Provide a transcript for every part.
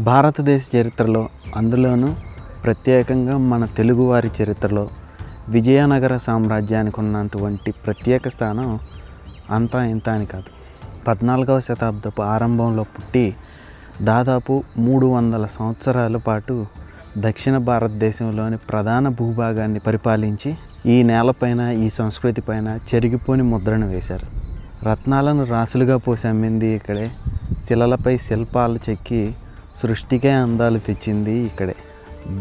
భారతదేశ చరిత్రలో అందులోనూ ప్రత్యేకంగా మన తెలుగువారి చరిత్రలో విజయనగర సామ్రాజ్యానికి ఉన్నటువంటి ప్రత్యేక స్థానం అంతా ఇంత అని కాదు. 14వ శతాబ్దపు ఆరంభంలో పుట్టి దాదాపు 300 సంవత్సరాల పాటు దక్షిణ భారతదేశంలోని ప్రధాన భూభాగాన్ని పరిపాలించి ఈ నేలపైన ఈ సంస్కృతి పైన చెరిగిపోని ముద్రను వేశారు. రత్నాలను రాసులుగా పోసి అమ్మింది ఇక్కడే, శిలలపై శిల్పాలు చెక్కి సృష్టికే అందాలు తెచ్చింది ఇక్కడే.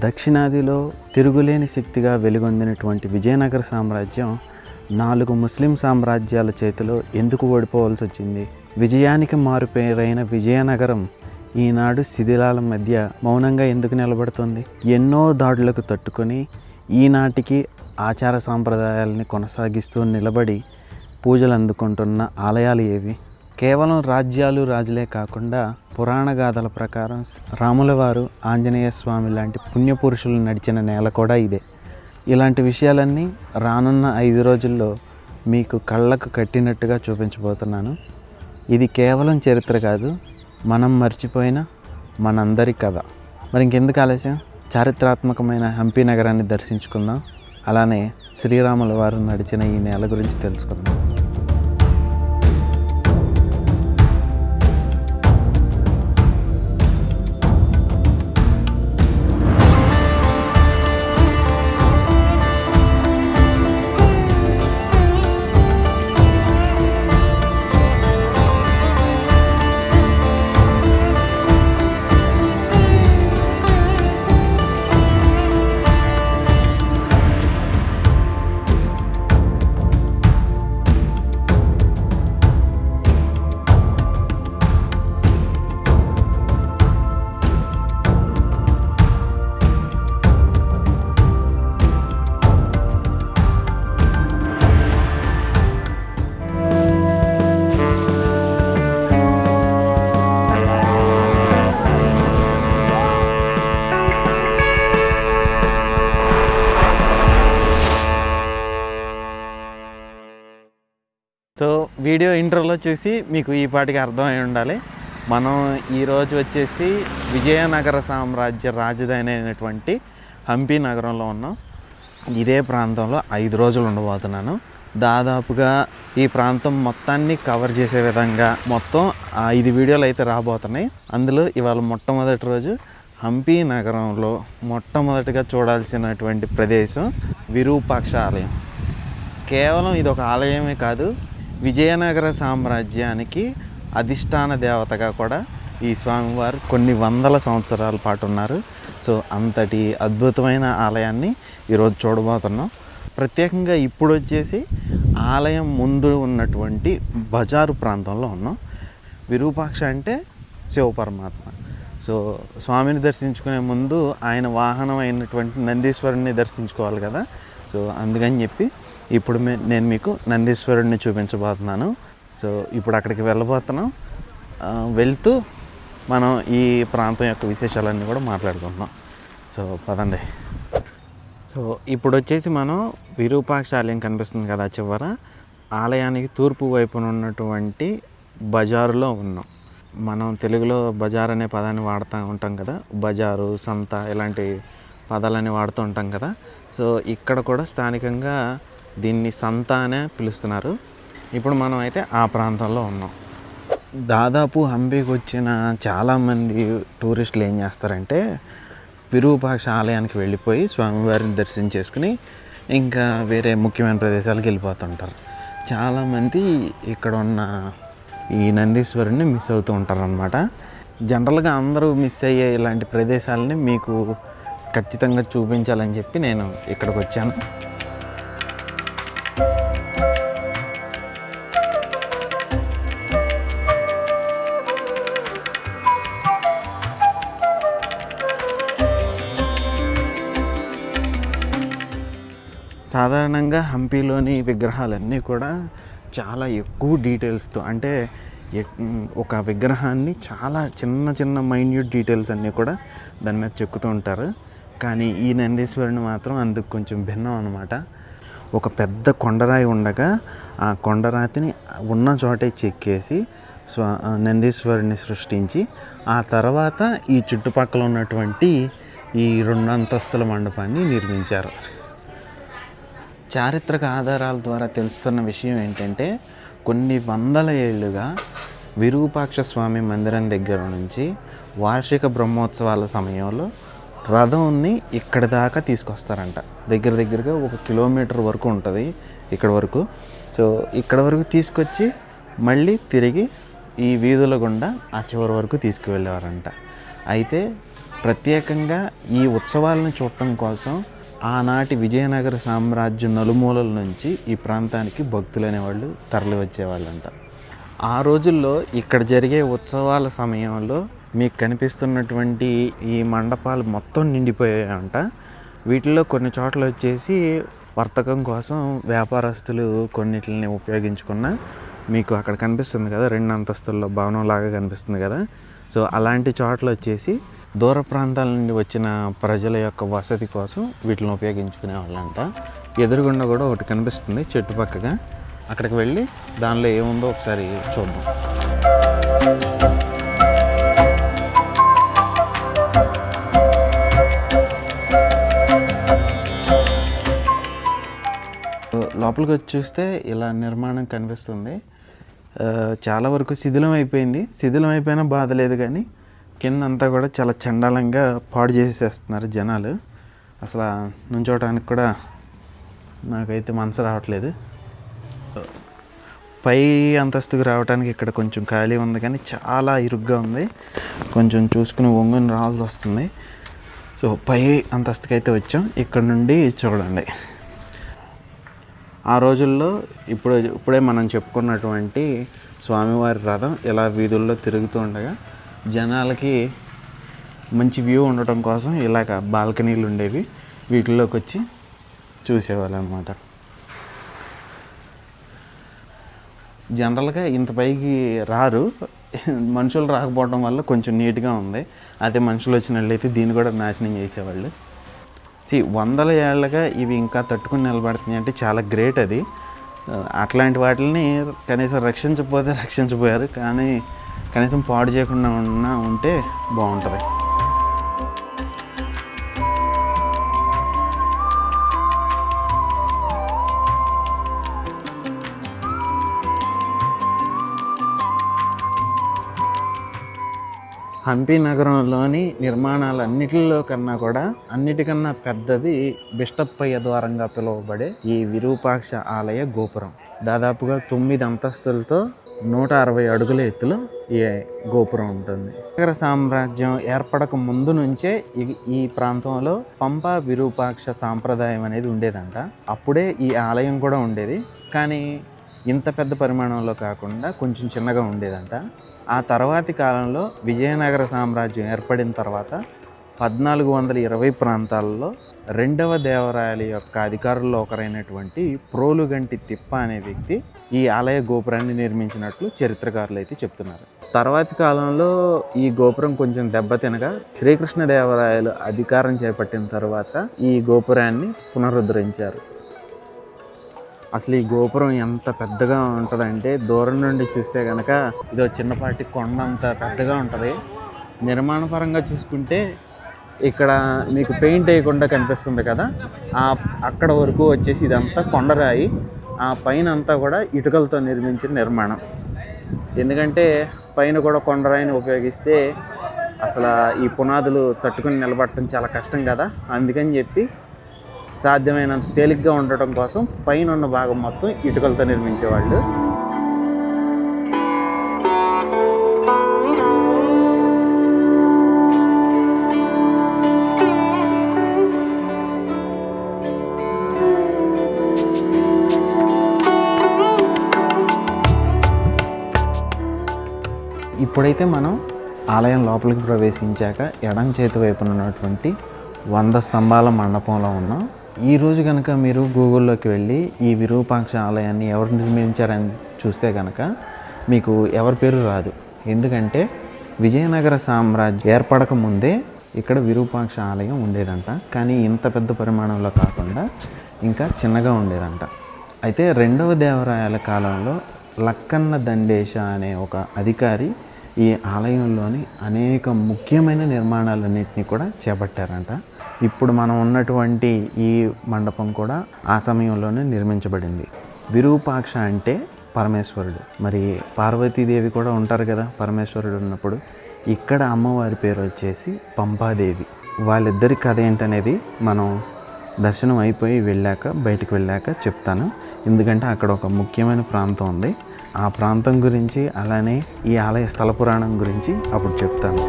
దక్షిణాదిలో తిరుగులేని శక్తిగా వెలుగొందినటువంటి విజయనగర సామ్రాజ్యం 4 ముస్లిం సామ్రాజ్యాల చేతిలో ఎందుకు ఓడిపోవాల్సి వచ్చింది? విజయానికి మారుపేరైన విజయనగరం ఈనాడు శిథిలాల మధ్య మౌనంగా ఎందుకు నిలబడుతుంది? ఎన్నో దాడులకు తట్టుకొని ఈనాటికి ఆచార సాంప్రదాయాలని కొనసాగిస్తూ నిలబడి పూజలు అందుకుంటున్న ఆలయాలు ఏవి? కేవలం రాజ్యాలు రాజులే కాకుండా పురాణ గాథల ప్రకారం రాముల వారు, ఆంజనేయ స్వామి లాంటి పుణ్యపురుషులు నడిచిన నేల కూడా ఇదే. ఇలాంటి విషయాలన్నీ రానున్న 5 రోజుల్లో మీకు కళ్ళకు కట్టినట్టుగా చూపించబోతున్నాను. ఇది కేవలం చరిత్ర కాదు, మనం మర్చిపోయిన మనందరి కథ. మరి ఇంకెందుకు ఆలస్యం, చారిత్రాత్మకమైన హంపి నగరాన్ని దర్శించుకుందాం. అలానే శ్రీరాముల వారు నడిచిన ఈ నేల గురించి తెలుసుకుందాం. సో వీడియో ఇంట్రోలో చూసి మీకు ఈ పాటికి అర్థమై ఉండాలి. మనం ఈరోజు వచ్చేసి విజయనగర సామ్రాజ్య రాజధాని అయినటువంటి హంపి నగరంలో ఉన్నాం. ఇదే ప్రాంతంలో 5 రోజులు ఉండబోతున్నాను. దాదాపుగా ఈ ప్రాంతం మొత్తాన్ని కవర్ చేసే విధంగా మొత్తం 5 వీడియోలు అయితే రాబోతున్నాయి. అందులో ఇవాళ మొట్టమొదటి రోజు హంపి నగరంలో మొట్టమొదటిగా చూడాల్సినటువంటి ప్రదేశం విరూపాక్ష ఆలయం. కేవలం ఇది ఒక ఆలయమే కాదు, విజయనగర సామ్రాజ్యానికి అధిష్టాన దేవతగా కూడా ఈ స్వామివారు కొన్ని వందల సంవత్సరాల పాటు ఉన్నారు. సో అంతటి అద్భుతమైన ఆలయాన్ని ఈరోజు చూడబోతున్నాం. ప్రత్యేకంగా ఇప్పుడు వచ్చేసి ఆలయం ముందు ఉన్నటువంటి బజారు ప్రాంతంలో ఉన్నాం. విరూపాక్ష అంటే శివపరమాత్మ. సో స్వామిని దర్శించుకునే ముందు ఆయన వాహనం అయినటువంటి నందీశ్వరుని దర్శించుకోవాలి కదా. సో అందుకని చెప్పి ఇప్పుడు నేను మీకు నందీశ్వరుడిని చూపించబోతున్నాను. సో ఇప్పుడు అక్కడికి వెళ్ళబోతున్నాం. వెళ్తూ మనం ఈ ప్రాంతం యొక్క విశేషాలన్నీ కూడా మాట్లాడుకుంటున్నాం. సో పదండి. సో ఇప్పుడు వచ్చేసి మనం విరూపాక్ష ఆలయం కనిపిస్తుంది కదా చివర, ఆలయానికి తూర్పు వైపున ఉన్నటువంటి బజారులో ఉన్నాం. మనం తెలుగులో బజార్ అనే పదాన్ని వాడుతూ ఉంటాం కదా, బజారు, సంత ఇలాంటి పదాలని వాడుతూ ఉంటాం కదా. సో ఇక్కడ కూడా స్థానికంగా దీన్ని సంత అనే పిలుస్తున్నారు. ఇప్పుడు మనం అయితే ఆ ప్రాంతంలో ఉన్నాం. దాదాపు హంపికి వచ్చిన చాలామంది టూరిస్టులు ఏం చేస్తారంటే విరూపాక్ష ఆలయానికి వెళ్ళిపోయి స్వామివారిని దర్శనం చేసుకుని ఇంకా వేరే ముఖ్యమైన ప్రదేశాలకు వెళ్ళిపోతుంటారు. చాలామంది ఇక్కడ ఉన్న ఈ నందీశ్వరుని మిస్ అవుతూ ఉంటారు అన్నమాట. జనరల్గా అందరూ మిస్ అయ్యే ఇలాంటి ప్రదేశాలని మీకు ఖచ్చితంగా చూపించాలని చెప్పి నేను ఇక్కడికి వచ్చాను. సాధారణంగా హంపిలోని విగ్రహాలన్నీ కూడా చాలా ఎక్కువ డీటెయిల్స్తో, అంటే ఒక విగ్రహాన్ని చాలా చిన్న చిన్న మైన్యూట్ డీటెయిల్స్ అన్నీ కూడా దాని మీద చెక్కుతూ ఉంటారు. కానీ ఈ నందీశ్వరుని మాత్రం అందుకు కొంచెం భిన్నం అన్నమాట. ఒక పెద్ద కొండరాయి ఉండగా ఆ కొండరాతిని ఉన్న చోటే చెక్కేసి నందీశ్వరుని సృష్టించి ఆ తర్వాత ఈ చుట్టుపక్కల ఉన్నటువంటి ఈ 2 అంతస్తుల మండపాన్ని నిర్మించారు. చారిత్రక ఆధారాల ద్వారా తెలుస్తున్న విషయం ఏంటంటే కొన్ని వందల ఏళ్ళుగా విరూపాక్ష స్వామి మందిరం దగ్గర నుంచి వార్షిక బ్రహ్మోత్సవాల సమయంలో రథంని ఇక్కడి దాకా తీసుకొస్తారంట. దగ్గరగా 1 కిలోమీటర్ వరకు ఉంటుంది ఇక్కడ వరకు. సో ఇక్కడ వరకు తీసుకొచ్చి మళ్ళీ తిరిగి ఈ వీధుల గుండా ఆ చివరి వరకు తీసుకువెళ్ళేవారంట. అయితే ప్రత్యేకంగా ఈ ఉత్సవాలను చూడటం కోసం ఆనాటి విజయనగర సామ్రాజ్యం నలుమూలల నుంచి ఈ ప్రాంతానికి భక్తులు అనేవాళ్ళు తరలి వచ్చేవాళ్ళంట. ఆ రోజుల్లో ఇక్కడ జరిగే ఉత్సవాల సమయంలో మీకు కనిపిస్తున్నటువంటి ఈ మండపాలు మొత్తం నిండిపోయాయంట. వీటిల్లో కొన్ని చోట్ల వచ్చేసి వర్తకం కోసం వ్యాపారస్తులు కొన్నిటిని ఉపయోగించుకున్న మీకు అక్కడ కనిపిస్తుంది కదా 2 అంతస్తుల్లో భవనం లాగా కనిపిస్తుంది కదా. సో అలాంటి చోట్ల వచ్చేసి దూర ప్రాంతాల నుండి వచ్చిన ప్రజల యొక్క వసతి కోసం వీటిని ఉపయోగించుకునే వాళ్ళంట. ఎదురుగుండా కూడా ఒకటి కనిపిస్తుంది చుట్టుపక్కగా. అక్కడికి వెళ్ళి దానిలో ఏముందో ఒకసారి చూద్దాం. లోపలికి వచ్చి చూస్తే ఇలా నిర్మాణం కనిపిస్తుంది. చాలా వరకు శిథిలం అయిపోయినా బాధ లేదు, కానీ కింద అంతా కూడా చాలా చండాలంగా పాడు చేసేస్తున్నారు జనాలు. అసలు నుంచోవడానికి కూడా నాకైతే మనసు రావట్లేదు. పై అంతస్తుకు రావడానికి ఇక్కడ కొంచెం ఖాళీ ఉంది, కానీ చాలా ఇరుగ్గా ఉంది. కొంచెం చూసుకుని వంగుని రావాల్సి వస్తుంది. సో పై అంతస్తుకి అయితే వచ్చాం. ఇక్కడ నుండి చూడండి, ఆ రోజుల్లో ఇప్పుడే మనం చెప్పుకున్నటువంటి స్వామివారి రథం ఇలా వీధుల్లో తిరుగుతూ ఉండగా జనాలకి మంచి వ్యూ ఉండటం కోసం ఇలాగ బాల్కనీలు ఉండేవి. వీటిల్లోకి వచ్చి చూసేవాళ్ళు అనమాట. జనరల్గా ఇంత పైకి రారు, మనుషులు రాకపోవడం వల్ల కొంచెం నీట్గా ఉంది. అదే మనుషులు వచ్చినట్లయితే దీన్ని కూడా నాశనం చేసేవాళ్ళు. వందల ఏళ్ళగా ఇవి ఇంకా తట్టుకుని నిలబడుతున్నాయి అంటే చాలా గ్రేట్. అది అట్లాంటి వాటిని కనీసం రక్షించపోయారు, కానీ కనీసం పాడు చేయకుండా ఉంటే బాగుంటుంది. హంపి నగరంలోని అన్నిటికన్నా పెద్దది బిష్టప్పయ్య ద్వారంగా పిలువబడే ఈ విరూపాక్ష ఆలయ గోపురం. దాదాపుగా 9 అంతస్తులతో 160 అడుగుల ఎత్తులో ఈ గోపురం ఉంటుంది. నగర సామ్రాజ్యం ఏర్పడక ముందు నుంచే ఈ ప్రాంతంలో పంపా విరూపాక్ష సాంప్రదాయం అనేది ఉండేదంట. అప్పుడే ఈ ఆలయం కూడా ఉండేది, కానీ ఇంత పెద్ద పరిమాణంలో కాకుండా కొంచెం చిన్నగా ఉండేదంట. ఆ తర్వాతి కాలంలో విజయనగర సామ్రాజ్యం ఏర్పడిన తర్వాత 1420 ప్రాంతాల్లో 2వ దేవరాయల యొక్క అధికారుల్లో ఒకరైనటువంటి ప్రోలుగంటి తిప్ప అనే వ్యక్తి ఈ ఆలయ గోపురాన్ని నిర్మించినట్లు చరిత్రకారులు అయితే చెప్తున్నారు. తర్వాతి కాలంలో ఈ గోపురం కొంచెం దెబ్బతినగా శ్రీకృష్ణదేవరాయలు అధికారం చేపట్టిన తర్వాత ఈ గోపురాన్ని పునరుద్ధరించారు. అసలు ఈ గోపురం ఎంత పెద్దగా ఉంటుందంటే దూరం నుండి చూస్తే కనుక ఇదో చిన్నపాటి కొండ అంత పెద్దగా ఉంటుంది. నిర్మాణ పరంగా చూసుకుంటే ఇక్కడ మీకు పెయింట్ వేయకుండా కనిపిస్తుంది కదా, అక్కడ వరకు వచ్చేసి ఇదంతా కొండరాయి. ఆ పైన అంతా కూడా ఇటుకలతో నిర్మించిన నిర్మాణం. ఎందుకంటే పైన కూడా కొండరాయిని ఉపయోగిస్తే అసలు ఈ పునాదులు తట్టుకుని నిలబడటం చాలా కష్టం కదా. అందుకని చెప్పి సాధ్యమైనంత తేలిగ్గా ఉండటం కోసం పైన ఉన్న భాగం మొత్తం ఇటుకలతో నిర్మించేవాళ్ళు. ఇప్పుడైతే మనం ఆలయం లోపలికి ప్రవేశించాక ఎడం చేతి వైపున ఉన్నటువంటి 100 స్తంభాల మండపంలో ఉన్నాం. ఈరోజు కనుక మీరు గూగుల్లోకి వెళ్ళి ఈ విరూపాక్ష ఆలయాన్ని ఎవరు నిర్మించారని చూస్తే కనుక మీకు ఎవరి పేరు రాదు. ఎందుకంటే విజయనగర సామ్రాజ్యం ఏర్పడక ముందే ఇక్కడ విరూపాక్ష ఆలయం ఉండేదంట. కానీ ఇంత పెద్ద పరిమాణంలో కాకుండా ఇంకా చిన్నగా ఉండేదంట. అయితే 2వ దేవరాయల కాలంలో లక్కన్న దండేశ అనే ఒక అధికారి ఈ ఆలయంలోని అనేక ముఖ్యమైన నిర్మాణాలన్నింటినీ కూడా చేపట్టారంట. ఇప్పుడు మనం ఉన్నటువంటి ఈ మండపం కూడా ఆ సమయంలోనే నిర్మించబడింది. విరూపాక్ష అంటే పరమేశ్వరుడు, మరి పార్వతీదేవి కూడా ఉంటారు కదా పరమేశ్వరుడు ఉన్నప్పుడు. ఇక్కడ అమ్మవారి పేరు వచ్చేసి పంపాదేవి. వాళ్ళిద్దరి కథ ఏంటనేది మనం దర్శనం అయిపోయి బయటికి వెళ్ళాక చెప్తాను. ఎందుకంటే అక్కడ ఒక ముఖ్యమైన ప్రాంతం ఉంది. ఆ ప్రాంతం గురించి అలానే ఈ ఆలయ స్థల పురాణం గురించి అప్పుడు చెప్తాను.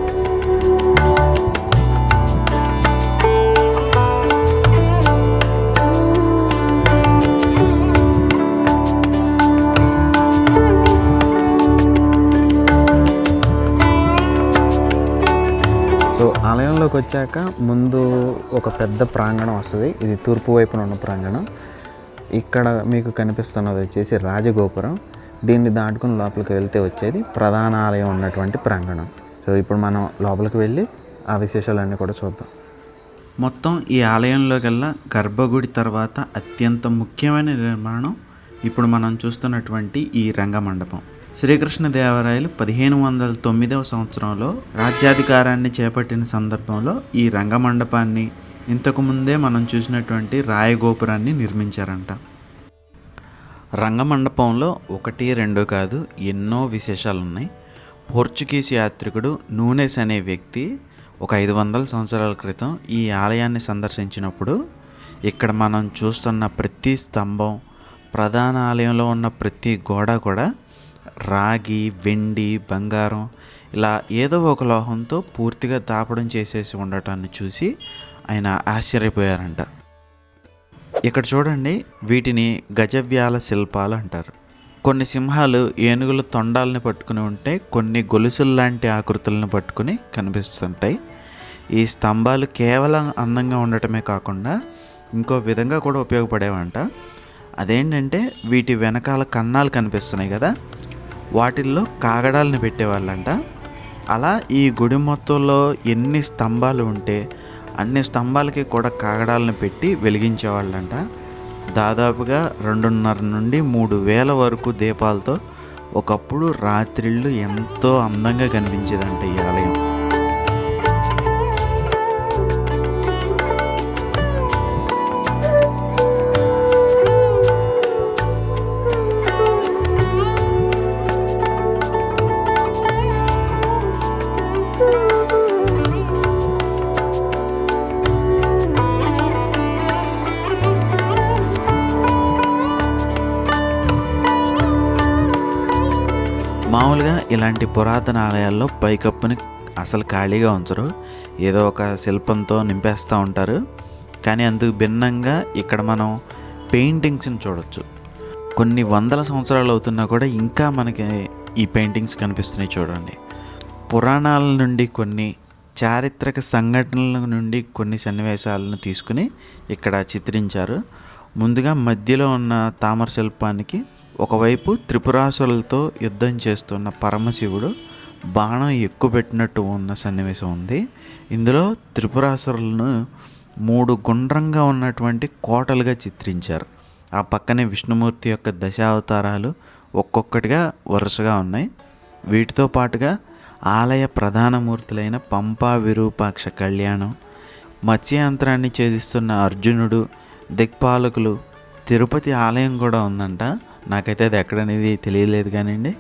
సో ఆలయంలోకి వచ్చాక ముందు ఒక పెద్ద ప్రాంగణం వస్తుంది. ఇది తూర్పు వైపున ఉన్న ప్రాంగణం. ఇక్కడ మీకు కనిపిస్తున్నది వచ్చేసి రాజగోపురం. దీన్ని దాటుకుని లోపలికి వెళ్తే వచ్చేది ప్రధాన ఆలయం ఉన్నటువంటి ప్రాంగణం. సో ఇప్పుడు మనం లోపలికి వెళ్ళి ఆ విశేషాలన్నీ కూడా చూద్దాం. మొత్తం ఈ ఆలయంలోకెల్లా గర్భగుడి తర్వాత అత్యంత ముఖ్యమైన నిర్మాణం ఇప్పుడు మనం చూస్తున్నటువంటి ఈ రంగమండపం. శ్రీకృష్ణదేవరాయలు 1509వ సంవత్సరంలో రాజ్యాధికారాన్ని చేపట్టిన సందర్భంలో ఈ రంగమండపాన్ని, ఇంతకుముందే మనం చూసినటువంటి రాయగోపురాన్ని నిర్మించారంట. రంగమండపంలో 1, 2 కాదు, ఎన్నో విశేషాలు ఉన్నాయి. పోర్చుగీస్ యాత్రికుడు నూనెస్ అనే వ్యక్తి ఒక 500 సంవత్సరాల క్రితం ఈ ఆలయాన్ని సందర్శించినప్పుడు ఇక్కడ మనం చూస్తున్న ప్రతి స్తంభం, ప్రధాన ఆలయంలో ఉన్న ప్రతి గోడ కూడా రాగి, వెండి, బంగారం ఇలా ఏదో ఒక లోహంతో పూర్తిగా తాపడం చేసేసి ఉండటాన్ని చూసి ఆయన ఆశ్చర్యపోయారంట. ఇక్కడ చూడండి, వీటిని గజవ్యాల శిల్పాలు అంటారు. కొన్ని సింహాలు ఏనుగుల తొండాలని పట్టుకుని ఉంటే, కొన్ని గొలుసుల్లాంటి ఆకృతులను పట్టుకుని కనిపిస్తుంటాయి. ఈ స్తంభాలు కేవలం అందంగా ఉండటమే కాకుండా ఇంకో విధంగా కూడా ఉపయోగపడేవంట. అదేంటంటే వీటి వెనకాల కన్నాలు కనిపిస్తున్నాయి కదా, వాటిల్లో కాగడాలను పెట్టేవాళ్ళంట. అలా ఈ గుడి మొత్తంలో ఎన్ని స్తంభాలు ఉంటే అన్ని స్తంభాలకి కూడా కాగడాలను పెట్టి వెలిగించేవాళ్ళంట. దాదాపుగా 2.5 నుండి 3,000 వరకు దీపాలతో ఒకప్పుడు రాత్రిళ్ళు ఎంతో అందంగా కనిపించేదంట ఈ ఆలయం. మామూలుగా ఇలాంటి పురాతన ఆలయాల్లో పైకప్పుని అసలు ఖాళీగా ఉంచరు, ఏదో ఒక శిల్పంతో నింపేస్తూ ఉంటారు. కానీ అందుకు భిన్నంగా ఇక్కడ మనం పెయింటింగ్స్ని చూడొచ్చు. కొన్ని వందల సంవత్సరాలు అవుతున్నా కూడా ఇంకా మనకి ఈ పెయింటింగ్స్ కనిపిస్తున్నాయి. చూడండి, పురాణాల నుండి కొన్ని చారిత్రక సంఘటనల నుండి కొన్ని సన్నివేశాలను తీసుకుని ఇక్కడ చిత్రించారు. ముందుగా మధ్యలో ఉన్న తామర శిల్పానికి ఒకవైపు త్రిపురాసురులతో యుద్ధం చేస్తున్న పరమశివుడు బాణం ఎక్కుపెట్టినట్టు ఉన్న సన్నివేశం ఉంది. ఇందులో త్రిపురాసురులను 3 గుండ్రంగా ఉన్నటువంటి కోటలుగా చిత్రించారు. ఆ పక్కనే విష్ణుమూర్తి యొక్క దశావతారాలు ఒక్కొక్కటిగా వరుసగా ఉన్నాయి. వీటితో పాటుగా ఆలయ ప్రధాన మూర్తులైన పంపా విరూపాక్ష కళ్యాణం, మత్స్యంత్రాన్ని ఛేదిస్తున్న అర్జునుడు, దిక్పాలకులు, తిరుపతి ఆలయం కూడా ఉందంట. నాకైతే అది ఎక్కడనేది తెలియలేదు కానివ్వండి.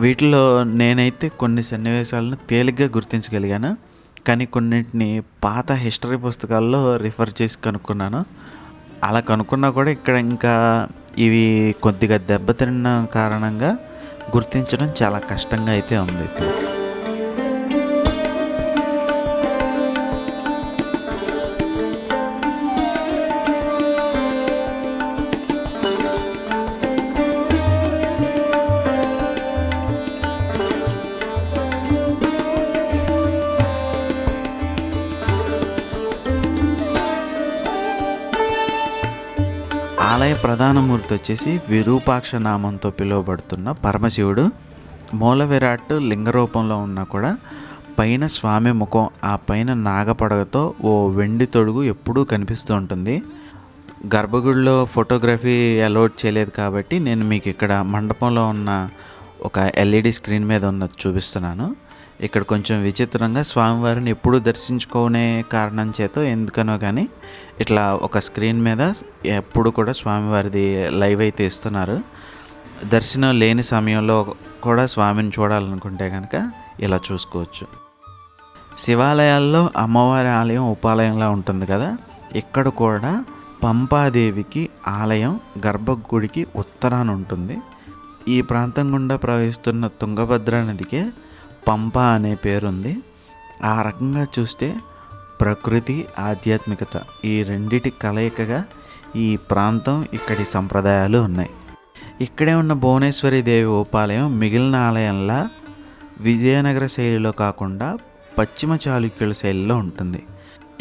వీటిలో నేనైతే కొన్ని సన్నివేశాలను తేలిగ్గా గుర్తించగలిగాను, కానీ కొన్నింటిని పాత హిస్టరీ పుస్తకాల్లో రిఫర్ చేసి కనుక్కున్నాను. అలా కనుక్కున్నా కూడా ఇక్కడ ఇంకా ఇవి కొద్దిగా దెబ్బతిన్న కారణంగా గుర్తించడం చాలా కష్టంగా అయితే ఉంది ఇప్పుడు. ఆలయ ప్రధాన మూర్తి వచ్చేసి విరూపాక్ష నామంతో పిలువబడుతున్న పరమశివుడు. మూల విరాట్ లింగ రూపంలో ఉన్నా కూడా పైన స్వామి ముఖం, ఆ పైన నాగపడగతో ఓ వెండి తొడుగు ఎప్పుడూ కనిపిస్తూ ఉంటుంది. గర్భగుడిలో ఫోటోగ్రఫీ అలౌడ్ చేయలేదు కాబట్టి నేను మీకు ఇక్కడ మండపంలో ఉన్న ఒక ఎల్ఈడి స్క్రీన్ మీద ఉన్నది చూపిస్తున్నాను. ఇక్కడ కొంచెం విచిత్రంగా స్వామివారిని ఎప్పుడూ దర్శించుకునే కారణం చేత ఎందుకనో కానీ ఇట్లా ఒక స్క్రీన్ మీద ఎప్పుడు కూడా స్వామివారిది లైవ్ అయితే ఇస్తున్నారు. దర్శనం లేని సమయంలో కూడా స్వామిని చూడాలనుకుంటే కనుక ఇలా చూసుకోవచ్చు. శివాలయాల్లో అమ్మవారి ఆలయం ఉపాలయంలా ఉంటుంది కదా, ఇక్కడ కూడా పంపాదేవికి ఆలయం గర్భగుడికి ఉత్తరాన ఉంటుంది. ఈ ప్రాంతం గుండా ప్రవహిస్తున్న తుంగభద్ర నదికే పంప అనే పేరుంది. ఆ రకంగా చూస్తే ప్రకృతి ఆధ్యాత్మికత ఈ రెండిటి కలయికగా ఈ ప్రాంతం ఇక్కడి సంప్రదాయాలు ఉన్నాయి. ఇక్కడే ఉన్న భువనేశ్వరి దేవి ఉపాలయం మిగిలిన ఆలయంలా విజయనగర శైలిలో కాకుండా పశ్చిమ చాళుక్యుల శైలిలో ఉంటుంది.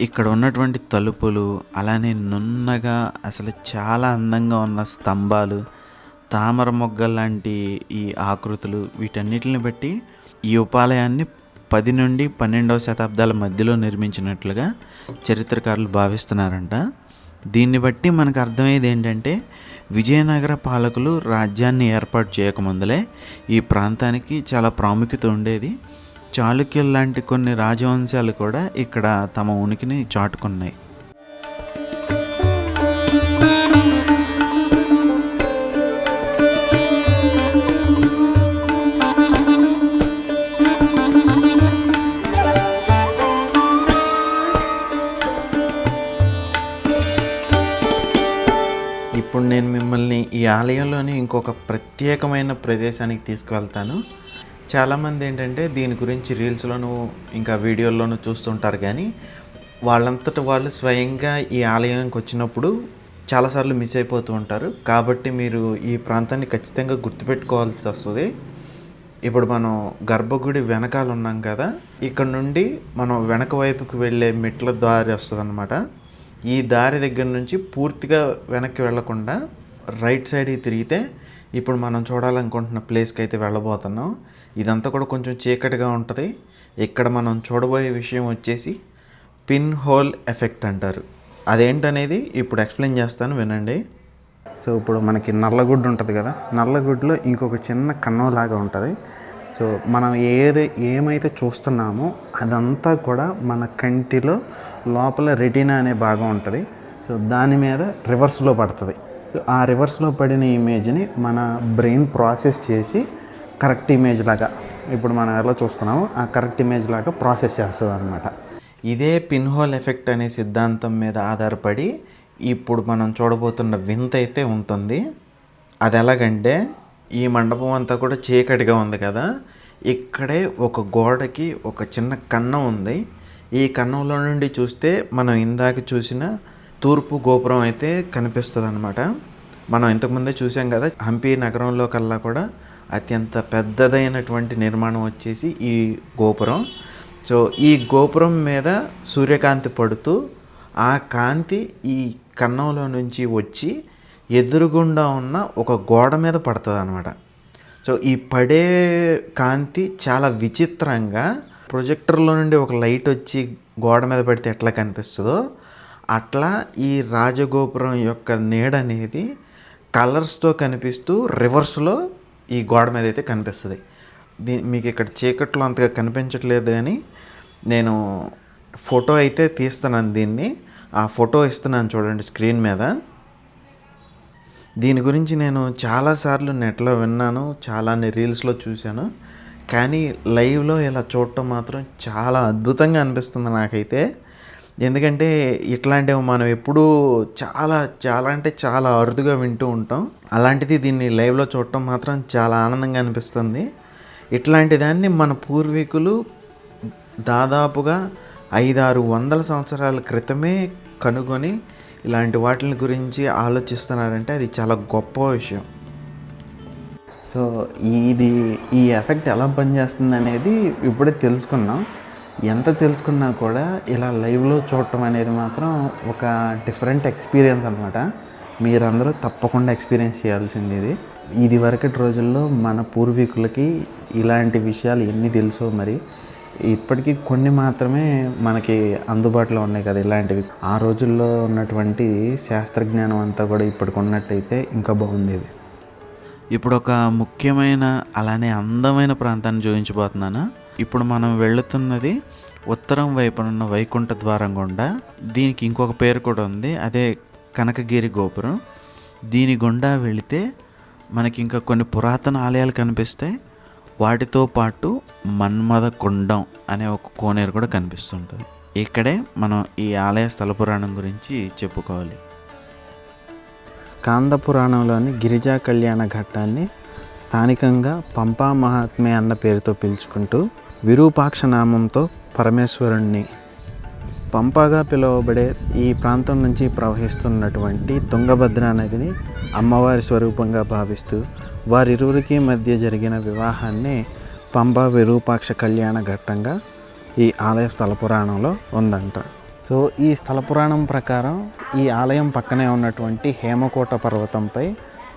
ఇక్కడ ఉన్నటువంటి తలుపులు, అలానే నున్నగా అసలు చాలా అందంగా ఉన్న స్తంభాలు, తామర మొగ్గ లాంటి ఈ ఆకృతులు, వీటన్నిటిని బట్టి ఈ ఉపాలయాన్ని 10 నుండి 12వ శతాబ్దాల మధ్యలో నిర్మించినట్లుగా చరిత్రకారులు భావిస్తున్నారంట. దీన్ని బట్టి మనకు అర్థమయ్యేది ఏంటంటే విజయనగర పాలకులు రాజ్యాన్ని ఏర్పాటు చేయకముందులే ఈ ప్రాంతానికి చాలా ప్రాముఖ్యత ఉండేది. చాళుక్యులు లాంటి కొన్ని రాజవంశాలు కూడా ఇక్కడ తమ ఉనికిని చాటుకున్నాయి. ఇప్పుడు నేను మిమ్మల్ని ఈ ఆలయంలోని ఇంకొక ప్రత్యేకమైన ప్రదేశానికి తీసుకువెళ్తాను. చాలామంది ఏంటంటే దీని గురించి రీల్స్లోనూ ఇంకా వీడియోల్లోనూ చూస్తుంటారు, కానీ వాళ్ళంతట వాళ్ళు స్వయంగా ఈ ఆలయానికి వచ్చినప్పుడు చాలాసార్లు మిస్ అయిపోతూ ఉంటారు. కాబట్టి మీరు ఈ ప్రాంతాన్ని ఖచ్చితంగా గుర్తుపెట్టుకోవాల్సి వస్తుంది. ఇప్పుడు మనం గర్భగుడి వెనకాల ఉన్నాం కదా, ఇక్కడ నుండి మనం వెనక వైపుకి వెళ్ళే మెట్ల దారి వస్తుంది అన్నమాట. ఈ దారి దగ్గర నుంచి పూర్తిగా వెనక్కి వెళ్లకుండా రైట్ సైడ్కి తిరిగితే ఇప్పుడు మనం చూడాలనుకుంటున్న ప్లేస్కి అయితే వెళ్ళబోతున్నాం. ఇదంతా కూడా కొంచెం చీకటిగా ఉంటుంది. ఇక్కడ మనం చూడబోయే విషయం వచ్చేసి పిన్ హోల్ ఎఫెక్ట్ అంటారు. అదేంటనేది ఇప్పుడు ఎక్స్ప్లెయిన్ చేస్తాను, వినండి. సో ఇప్పుడు మనకి నల్లగుడ్డు ఉంటుంది కదా, నల్లగుడ్డులో ఇంకొక చిన్న కన్నం లాగా ఉంటుంది. సో మనం ఏమైతే చూస్తున్నామో అదంతా కూడా మన కంటిలో లోపల రెటీనా అనే భాగం ఉంటుంది. సో దాని మీద రివర్స్లో పడుతుంది. సో ఆ రివర్స్లో పడిన ఇమేజ్ని మన బ్రెయిన్ ప్రాసెస్ చేసి కరెక్ట్ ఇమేజ్ లాగా ఇప్పుడు మనం ఎలా చూస్తున్నామో ఆ కరెక్ట్ ఇమేజ్ లాగా ప్రాసెస్ చేస్తుంది అనమాట. ఇదే పిన్ హోల్ ఎఫెక్ట్ అనే సిద్ధాంతం మీద ఆధారపడి ఇప్పుడు మనం చూడబోతున్న వింత అయితే ఉంటుంది. అది ఎలాగంటే ఈ మండపం అంతా కూడా చీకటిగా ఉంది కదా, ఇక్కడే ఒక గోడకి ఒక చిన్న కన్నం ఉంది. ఈ కన్నంలో నుండి చూస్తే మనం ఇందాక చూసిన తూర్పు గోపురం అయితే కనిపిస్తుంది అనమాట. మనం ఇంతకుముందే చూసాం కదా, హంపి నగరంలో కల్లా కూడా అత్యంత పెద్దదైనటువంటి నిర్మాణం వచ్చేసి ఈ గోపురం. సో ఈ గోపురం మీద సూర్యకాంతి పడుతూ ఆ కాంతి ఈ కన్నంలో నుంచి వచ్చి ఎదురుగుండా ఉన్న ఒక గోడ మీద పడుతుంది అనమాట. సో ఈ పడే కాంతి చాలా విచిత్రంగా ప్రొజెక్టర్లో నుండి ఒక లైట్ వచ్చి గోడ మీద పడితే ఎట్లా కనిపిస్తుందో అట్లా ఈ రాజగోపురం యొక్క నీడ అనేది కలర్స్తో కనిపిస్తూ రివర్స్లో ఈ గోడ మీద అయితే కనిపిస్తుంది. మీకు ఇక్కడ చీకట్లో అంతగా కనిపించట్లేదు, కానీ నేను ఫోటో అయితే తీస్తున్నాను దీన్ని. ఆ ఫోటో ఇస్తున్నాను చూడండి స్క్రీన్ మీద. దీని గురించి నేను చాలాసార్లు నెట్లో విన్నాను, చాలానే రీల్స్లో చూశాను, కానీ లైవ్లో ఇలా చూడటం మాత్రం చాలా అద్భుతంగా అనిపిస్తుంది నాకైతే. ఎందుకంటే ఇట్లాంటివి మనం ఎప్పుడూ చాలా అంటే చాలా అరుదుగా వింటూ ఉంటాం. అలాంటిది దీన్ని లైవ్లో చూడటం మాత్రం చాలా ఆనందంగా అనిపిస్తుంది. ఇట్లాంటి దాన్ని మన పూర్వీకులు దాదాపుగా 500-600 సంవత్సరాల క్రితమే కనుగొని ఇలాంటి వాటి గురించి ఆలోచిస్తున్నారంటే అది చాలా గొప్ప విషయం. సో ఈ ఎఫెక్ట్ ఎలా పనిచేస్తుంది అనేది ఇప్పుడే తెలుసుకున్నాం. ఎంత తెలుసుకున్నా కూడా ఇలా లైవ్లో చూడటం అనేది మాత్రం ఒక డిఫరెంట్ ఎక్స్పీరియన్స్ అనమాట. మీరందరూ తప్పకుండా ఎక్స్పీరియన్స్ చేయాల్సింది ఇది వరకటి రోజుల్లో మన పూర్వీకులకి ఇలాంటి విషయాలు ఎన్ని తెలుసో మరి ఇప్పటికీ కొన్ని మాత్రమే మనకి అందుబాటులో ఉన్నాయి కదా ఇలాంటివి. ఆ రోజుల్లో ఉన్నటువంటి శాస్త్రజ్ఞానం అంతా కూడా ఇప్పటికి ఉన్నట్టయితే ఇంకా బాగుండేది. ఇప్పుడు ఒక ముఖ్యమైన అలానే అందమైన ప్రాంతాన్ని చూపించబోతున్నాను. ఇప్పుడు మనం వెళుతున్నది ఉత్తరం వైపున ఉన్న వైకుంఠ ద్వారం గుండా. దీనికి ఇంకొక పేరు కూడా ఉంది, అదే కనకగిరి గోపురం. దీని గుండా వెళితే మనకి ఇంకా కొన్ని పురాతన ఆలయాలు కనిపిస్తాయి. వాటితో పాటు మన్మథ కుండం అనే ఒక కోనేరు కూడా కనిపిస్తుంటుంది. ఇక్కడే మనం ఈ ఆలయ స్థల పురాణం గురించి చెప్పుకోవాలి. స్కాంద పురాణంలోని గిరిజా కళ్యాణ ఘట్టాన్ని స్థానికంగా పంపా మహాత్మే అన్న పేరుతో పిలుచుకుంటూ విరూపాక్ష నామంతో పరమేశ్వరుణ్ణి, పంపాగా పిలువబడే ఈ ప్రాంతం నుంచి ప్రవహిస్తున్నటువంటి తుంగభద్ర నదిని అమ్మవారి స్వరూపంగా భావిస్తూ వారిరువురికి మధ్య జరిగిన వివాహాన్ని పంపా విరూపాక్ష కళ్యాణ ఘట్టంగా ఈ ఆలయ స్థల పురాణంలో ఉందంట. సో ఈ స్థల పురాణం ప్రకారం ఈ ఆలయం పక్కనే ఉన్నటువంటి హేమకోట పర్వతంపై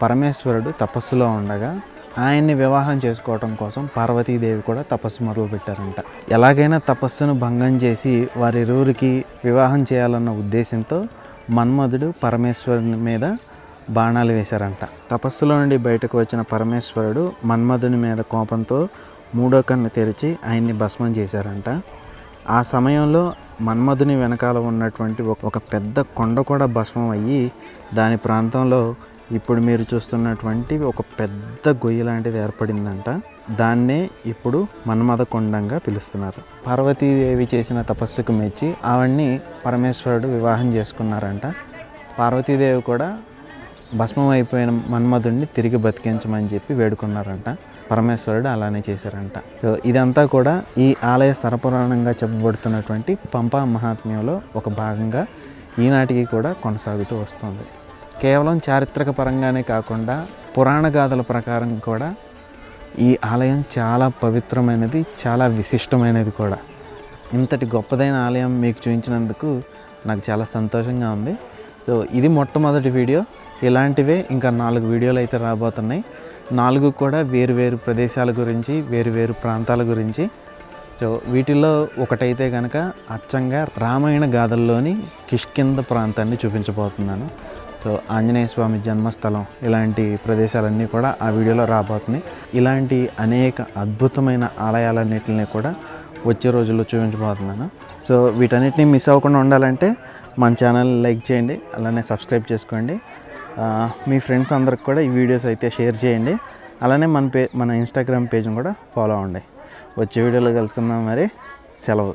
పరమేశ్వరుడు తపస్సులో ఉండగా ఆయన్ని వివాహం చేసుకోవటం కోసం పార్వతీదేవి కూడా తపస్సు మొదలుపెట్టారంట. ఎలాగైనా తపస్సును భంగం చేసి వారిరువురికి వివాహం చేయాలన్న ఉద్దేశంతో మన్మధుడు పరమేశ్వరుని మీద బాణాలు వేశారంట. తపస్సులో నుండి బయటకు వచ్చిన పరమేశ్వరుడు మన్మధుని మీద కోపంతో మూడో కన్ను తెరిచి ఆయన్ని భస్మం చేశారంట. ఆ సమయంలో మన్మధుని వెనకాల ఉన్నటువంటి ఒక పెద్ద కొండ కూడా భస్మం అయ్యి దాని ప్రాంతంలో ఇప్పుడు మీరు చూస్తున్నటువంటి ఒక పెద్ద గొయ్యి లాంటిది ఏర్పడిందంట. దాన్నే ఇప్పుడు మన్మథ కొండంగా పిలుస్తున్నారు. పార్వతీదేవి చేసిన తపస్సుకు మెచ్చి ఆవిడ్ని పరమేశ్వరుడు వివాహం చేసుకున్నారంట. పార్వతీదేవి కూడా భస్మం అయిపోయిన మన్మధుడిని తిరిగి బతికించమని చెప్పి వేడుకున్నారంట. పరమేశ్వరుడు అలానే చేశారంట. సో ఇదంతా కూడా ఈ ఆలయ స్థలపురాణంగా చెప్పబడుతున్నటువంటి పంపా మహాత్మ్యంలో ఒక భాగంగా ఈనాటికి కూడా కొనసాగుతూ వస్తుంది. కేవలం చారిత్రక పరంగానే కాకుండా పురాణ గాథల ప్రకారం కూడా ఈ ఆలయం చాలా పవిత్రమైనది, చాలా విశిష్టమైనది కూడా. ఇంతటి గొప్పదైన ఆలయం మీకు చూపించినందుకు నాకు చాలా సంతోషంగా ఉంది. సో ఇది మొట్టమొదటి వీడియో. ఇలాంటివే ఇంకా 4 వీడియోలు అయితే రాబోతున్నాయి. 4 కూడా వేరు ప్రదేశాల గురించి, వేరు ప్రాంతాల గురించి. సో వీటిల్లో ఒకటైతే కనుక అచ్చంగా రామాయణ గాథల్లోని కిష్కింద ప్రాంతాన్ని చూపించబోతున్నాను. సో ఆంజనేయ స్వామి జన్మస్థలం, ఇలాంటి ప్రదేశాలన్నీ కూడా ఆ వీడియోలో రాబోతున్నాయి. ఇలాంటి అనేక అద్భుతమైన ఆలయాలన్నింటినీ కూడా వచ్చే రోజుల్లో చూపించబోతున్నాను. సో వీటన్నిటిని మిస్ అవ్వకుండా ఉండాలంటే మన ఛానల్ లైక్ చేయండి, అలానే సబ్స్క్రైబ్ చేసుకోండి. మీ ఫ్రెండ్స్ అందరికి కూడా ఈ వీడియోస్ అయితే షేర్ చేయండి. అలానే మన ఇన్స్టాగ్రామ్ పేజ్ని కూడా ఫాలో అవ్వండి. వచ్చే వీడియోలో కలుసుకుందాం. మరి సెలవు.